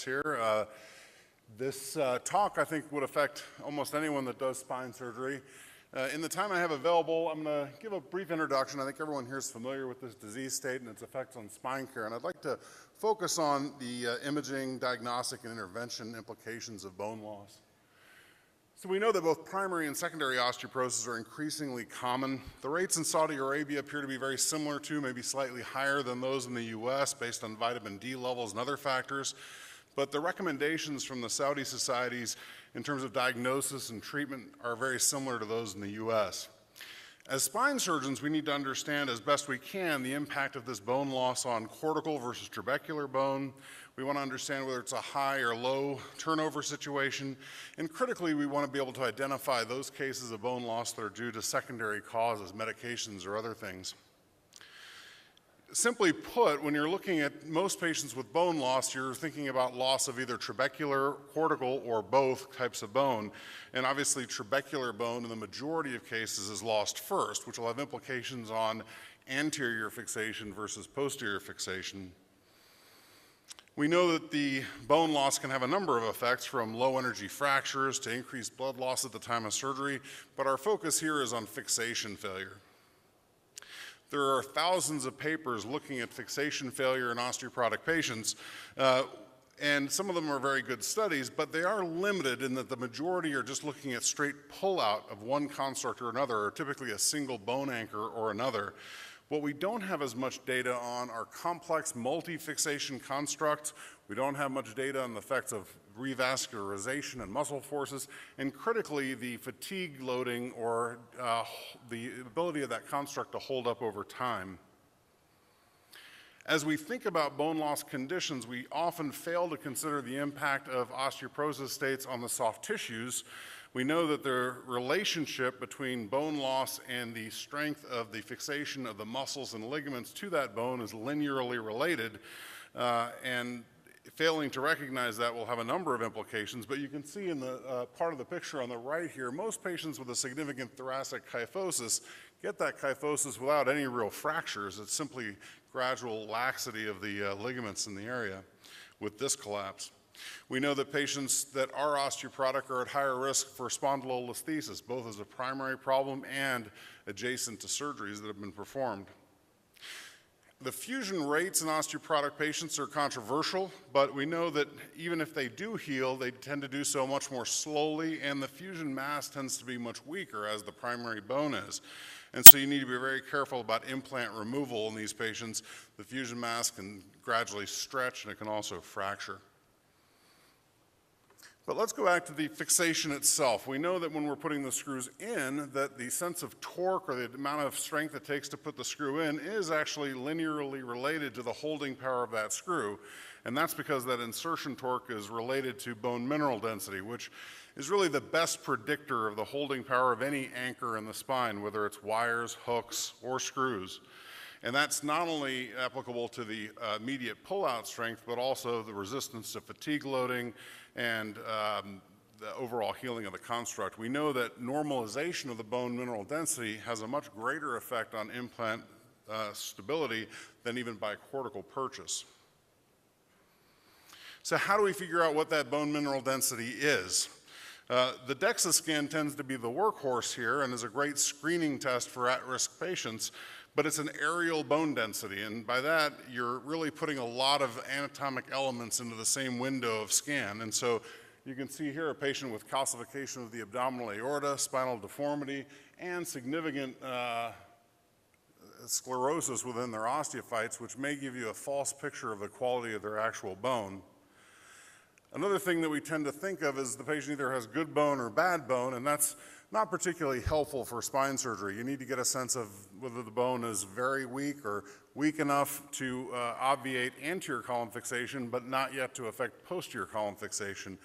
here. This talk, I think, would affect almost anyone that does spine surgery. In the time I have available, I'm going to give a brief introduction. I think everyone here is familiar with this disease state and its effects on spine care, and I'd like to focus on the imaging, diagnostic, and intervention implications of bone loss. So we know that both primary and secondary osteoporosis are increasingly common. The rates in Saudi Arabia appear to be very similar to, maybe slightly higher than those in the US based on vitamin D levels and other factors. But the recommendations from the Saudi societies in terms of diagnosis and treatment are very similar to those in the US. As spine surgeons, we need to understand as best we can the impact of this bone loss on cortical versus trabecular bone. We want to understand whether it's a high or low turnover situation. And critically, we want to be able to identify those cases of bone loss that are due to secondary causes, medications, or other things. Simply put, when you're looking at most patients with bone loss, you're thinking about loss of either trabecular, cortical, or both types of bone. And obviously, trabecular bone in the majority of cases is lost first, which will have implications on anterior fixation versus posterior fixation. We know that the bone loss can have a number of effects, from low energy fractures to increased blood loss at the time of surgery, but our focus here is on fixation failure. There are thousands of papers looking at fixation failure in osteoporotic patients, and some of them are very good studies, but they are limited in that the majority are just looking at straight pull-out of one construct or another, or typically a single bone anchor or another. What we don't have as much data on are complex multi-fixation constructs. We don't have much data on the effects of revascularization and muscle forces, and critically, the fatigue loading or the ability of that construct to hold up over time. As we think about bone loss conditions, we often fail to consider the impact of osteoporosis states on the soft tissues. We know that the relationship between bone loss and the strength of the fixation of the muscles and ligaments to that bone is linearly related, and failing to recognize that will have a number of implications. But you can see in the part of the picture on the right here, most patients with a significant thoracic kyphosis get that kyphosis without any real fractures. It's simply gradual laxity of the ligaments in the area with this collapse. We know that patients that are osteoporotic are at higher risk for spondylolisthesis, both as a primary problem and adjacent to surgeries that have been performed. The fusion rates in osteoporotic patients are controversial, but we know that even if they do heal, they tend to do so much more slowly, and the fusion mass tends to be much weaker as the primary bone is. And so you need to be very careful about implant removal in these patients. The fusion mass can gradually stretch, and it can also fracture. But let's go back to the fixation itself. We know that when we're putting the screws in, that the sense of torque or the amount of strength it takes to put the screw in is actually linearly related to the holding power of that screw. And that's because that insertion torque is related to bone mineral density, which is really the best predictor of the holding power of any anchor in the spine, whether it's wires, hooks, or screws. And that's not only applicable to the immediate pull-out strength, but also the resistance to fatigue loading and the overall healing of the construct. We know that normalization of the bone mineral density has a much greater effect on implant stability than even by cortical purchase. So how do we figure out what that bone mineral density is? The DEXA scan tends to be the workhorse here and is a great screening test for at-risk patients, but it's an aerial bone density, and by that, you're really putting a lot of anatomic elements into the same window of scan. And so you can see here a patient with calcification of the abdominal aorta, spinal deformity, and significant sclerosis within their osteophytes, which may give you a false picture of the quality of their actual bone. Another thing that we tend to think of is the patient either has good bone or bad bone, and that's not particularly helpful for spine surgery. You need to get a sense of whether the bone is very weak or weak enough to obviate anterior column fixation, but not yet to affect posterior column fixation.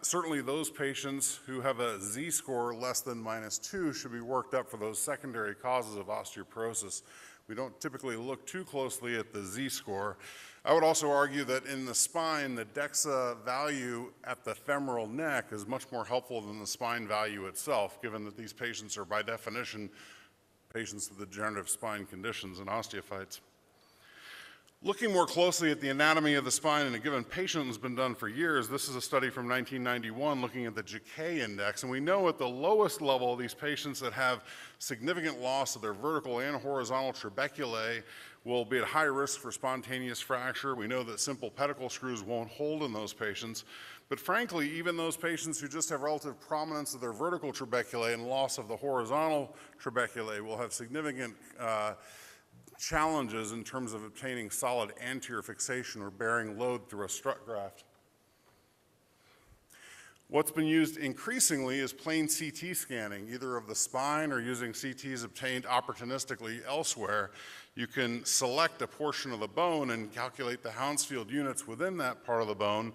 Certainly those patients who have a Z-score less than -2 should be worked up for those secondary causes of osteoporosis. We don't typically look too closely at the Z-score. I would also argue that in the spine, the DEXA value at the femoral neck is much more helpful than the spine value itself, given that these patients are by definition patients with degenerative spine conditions and osteophytes. Looking more closely at the anatomy of the spine in a given patient has been done for years. This is a study from 1991 looking at the Decay Index, and we know at the lowest level, these patients that have significant loss of their vertical and horizontal trabeculae will be at high risk for spontaneous fracture. We know that simple pedicle screws won't hold in those patients, but frankly, even those patients who just have relative prominence of their vertical trabeculae and loss of the horizontal trabeculae will have significant challenges in terms of obtaining solid anterior fixation or bearing load through a strut graft. What's been used increasingly is plain CT scanning, either of the spine or using CTs obtained opportunistically elsewhere. You can select a portion of the bone and calculate the Hounsfield units within that part of the bone,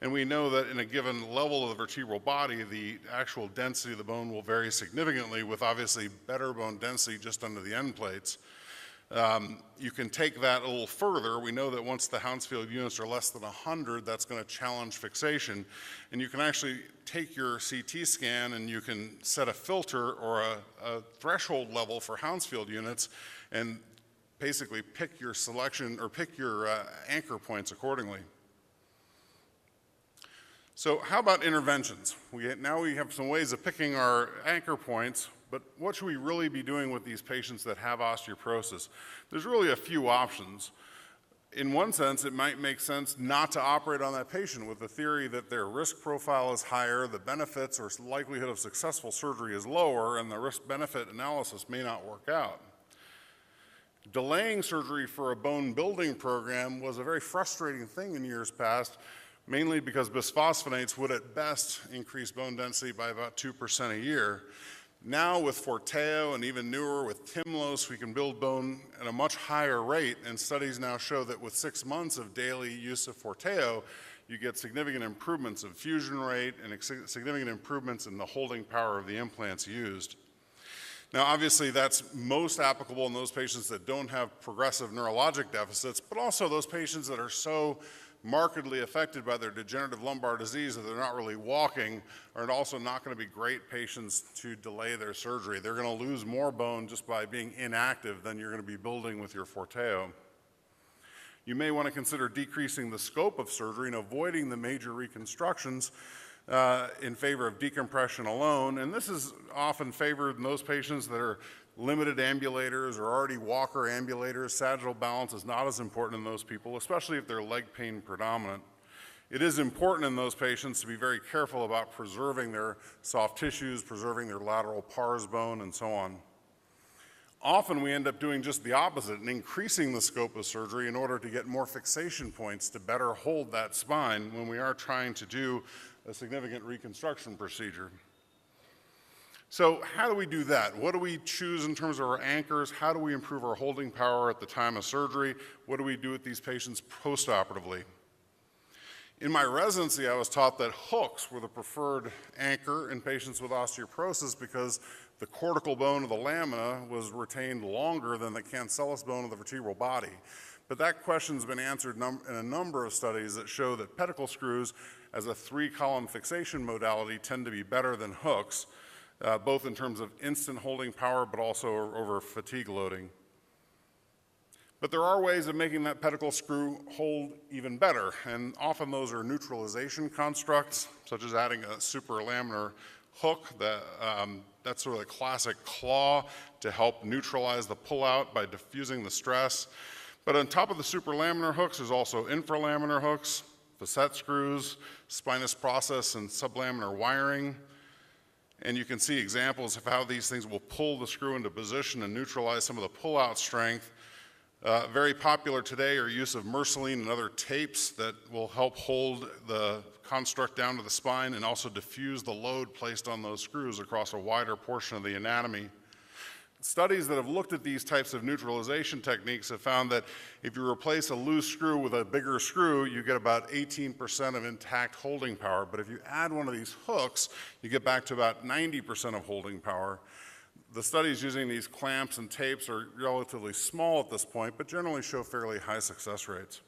and we know that in a given level of the vertebral body, the actual density of the bone will vary significantly, with obviously better bone density just under the end plates. You can take that a little further. We know that once the Hounsfield units are less than 100, that's going to challenge fixation. And you can actually take your CT scan and you can set a filter or a threshold level for Hounsfield units and basically pick your selection or pick your anchor points accordingly. So how about interventions? Now we have some ways of picking our anchor points, but what should we really be doing with these patients that have osteoporosis? There's really a few options. In one sense, it might make sense not to operate on that patient with the theory that their risk profile is higher, the benefits or likelihood of successful surgery is lower, and the risk-benefit analysis may not work out. Delaying surgery for a bone building program was a very frustrating thing in years past, mainly because bisphosphonates would at best increase bone density by about 2% a year. Now with Forteo and even newer with Tymlos, we can build bone at a much higher rate, and studies now show that with 6 months of daily use of Forteo, you get significant improvements in fusion rate and significant improvements in the holding power of the implants used. Now, obviously, that's most applicable in those patients that don't have progressive neurologic deficits, but also those patients that are so markedly affected by their degenerative lumbar disease that they're not really walking are also not going to be great patients to delay their surgery. They're going to lose more bone just by being inactive than you're going to be building with your Forteo. You may want to consider decreasing the scope of surgery and avoiding the major reconstructions in favor of decompression alone, and this is often favored in those patients that are limited ambulators or already walker ambulators. Sagittal balance is not as important in those people, especially if they're leg pain predominant. It is important in those patients to be very careful about preserving their soft tissues, preserving their lateral pars bone, and so on. Often we end up doing just the opposite and increasing the scope of surgery in order to get more fixation points to better hold that spine when we are trying to do a significant reconstruction procedure. So how do we do that? What do we choose in terms of our anchors? How do we improve our holding power at the time of surgery? What do we do with these patients postoperatively? In my residency, I was taught that hooks were the preferred anchor in patients with osteoporosis because the cortical bone of the lamina was retained longer than the cancellous bone of the vertebral body. But that question's been answered in a number of studies that show that pedicle screws as a 3-column fixation modality tend to be better than hooks, both in terms of instant holding power, but also over fatigue loading. But there are ways of making that pedicle screw hold even better, and often those are neutralization constructs, such as adding a supralaminar hook. That's sort of the classic claw to help neutralize the pullout by diffusing the stress. But on top of the supralaminar hooks, there's also infralaminar hooks, facet screws, spinous process, and sublaminar wiring. And you can see examples of how these things will pull the screw into position and neutralize some of the pullout strength. Very popular today are use of Merceline and other tapes that will help hold the construct down to the spine and also diffuse the load placed on those screws across a wider portion of the anatomy. Studies that have looked at these types of neutralization techniques have found that if you replace a loose screw with a bigger screw, you get about 18% of intact holding power. But if you add one of these hooks, you get back to about 90% of holding power. The studies using these clamps and tapes are relatively small at this point, but generally show fairly high success rates.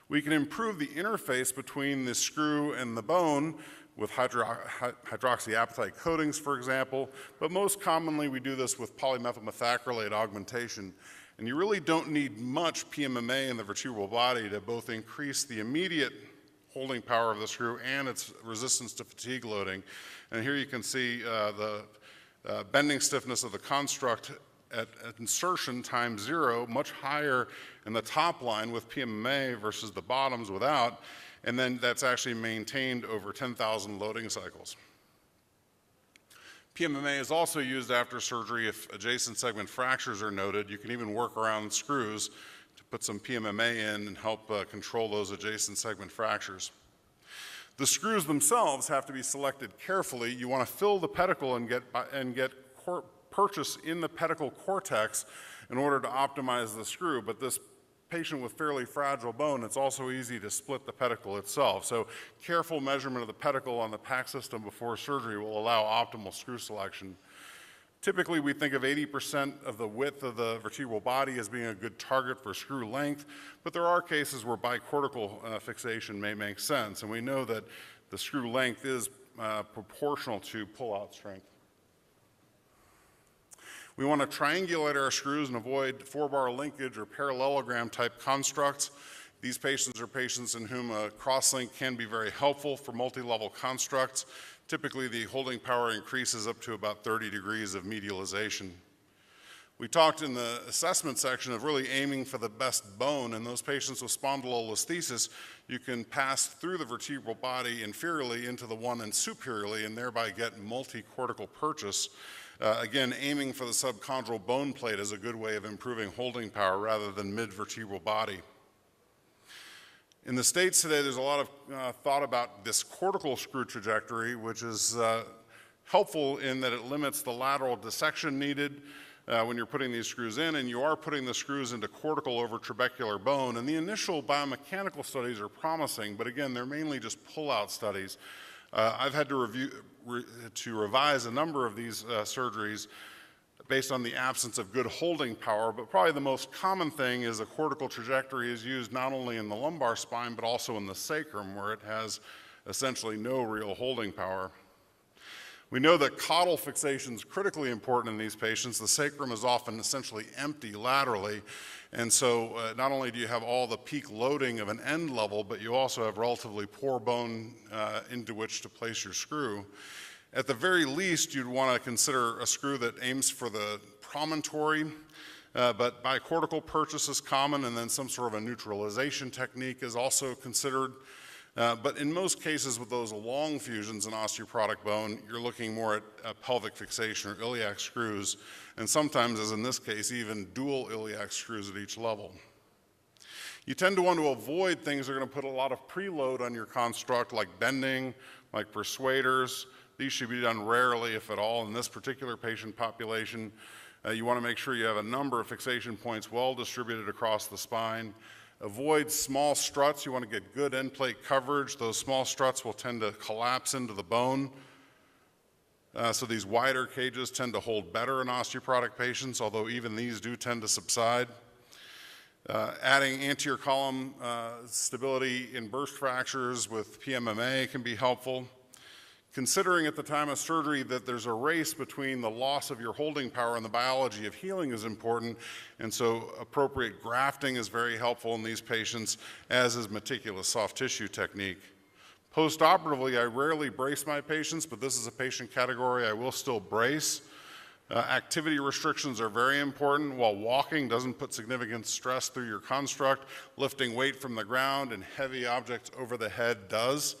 We can improve the interface between the screw and the bone with hydroxyapatite coatings, for example, but most commonly we do this with polymethyl methacrylate augmentation. And you really don't need much PMMA in the vertebral body to both increase the immediate holding power of the screw and its resistance to fatigue loading. And here you can see the bending stiffness of the construct at insertion times 0, much higher in the top line with PMMA versus the bottoms without, and then that's actually maintained over 10,000 loading cycles. PMMA is also used after surgery if adjacent segment fractures are noted. You can even work around screws to put some PMMA in and help control those adjacent segment fractures. The screws themselves have to be selected carefully. You want to fill the pedicle and get purchase in the pedicle cortex in order to optimize the screw, but this patient with fairly fragile bone, it's also easy to split the pedicle itself. So careful measurement of the pedicle on the PAC system before surgery will allow optimal screw selection. Typically, we think of 80% of the width of the vertebral body as being a good target for screw length, but there are cases where bicortical fixation may make sense, and we know that the screw length is proportional to pull-out strength. We want to triangulate our screws and avoid 4-bar linkage or parallelogram type constructs. These patients are patients in whom a crosslink can be very helpful for multi-level constructs. Typically, the holding power increases up to about 30 degrees of medialization. We talked in the assessment section of really aiming for the best bone. In those patients with spondylolisthesis, you can pass through the vertebral body inferiorly into the one and superiorly and thereby get multi-cortical purchase. Again, aiming for the subchondral bone plate is a good way of improving holding power rather than mid-vertebral body. In the States today, there's a lot of thought about this cortical screw trajectory, which is helpful in that it limits the lateral dissection needed when you're putting these screws in, and you are putting the screws into cortical over trabecular bone. And the initial biomechanical studies are promising, but again, they're mainly just pull-out studies. I've had to revise a number of these surgeries based on the absence of good holding power, but probably the most common thing is a cortical trajectory is used not only in the lumbar spine, but also in the sacrum, where it has essentially no real holding power. We know that caudal fixation is critically important in these patients. The sacrum is often essentially empty laterally, and so not only do you have all the peak loading of an end level, but you also have relatively poor bone into which to place your screw. At the very least, you'd want to consider a screw that aims for the promontory, but bicortical purchase is common, and then some sort of a neutralization technique is also considered. But in most cases with those long fusions in osteoporotic bone, you're looking more at pelvic fixation or iliac screws, and sometimes, as in this case, even dual iliac screws at each level. You tend to want to avoid things that are going to put a lot of preload on your construct, like bending, like persuaders. These should be done rarely, if at all, in this particular patient population. You want to make sure you have a number of fixation points well distributed across the spine. Avoid small struts. You want to get good end plate coverage. Those small struts will tend to collapse into the bone. So these wider cages tend to hold better in osteoporotic patients, although even these do tend to subside. Adding anterior column stability in burst fractures with PMMA can be helpful. Considering at the time of surgery that there's a race between the loss of your holding power and the biology of healing is important, and so appropriate grafting is very helpful in these patients, as is meticulous soft tissue technique. Post-operatively, I rarely brace my patients, but this is a patient category I will still brace. Activity restrictions are very important. While walking doesn't put significant stress through your construct, lifting weight from the ground and heavy objects over the head does.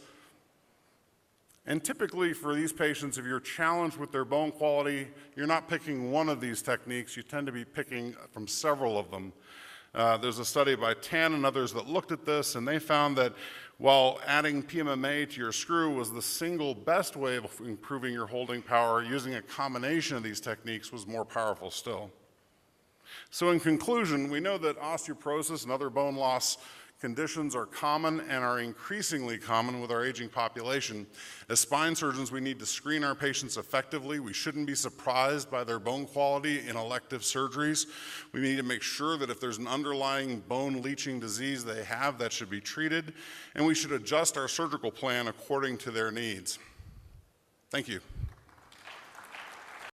And typically for these patients, if you're challenged with their bone quality, you're not picking one of these techniques, you tend to be picking from several of them. There's a study by Tan and others that looked at this, and they found that while adding PMMA to your screw was the single best way of improving your holding power, using a combination of these techniques was more powerful still. So in conclusion, we know that osteoporosis and other bone loss conditions are common and are increasingly common with our aging population. As spine surgeons, we need to screen our patients effectively. We shouldn't be surprised by their bone quality in elective surgeries. We need to make sure that if there's an underlying bone leaching disease they have, that should be treated, and we should adjust our surgical plan according to their needs. Thank you.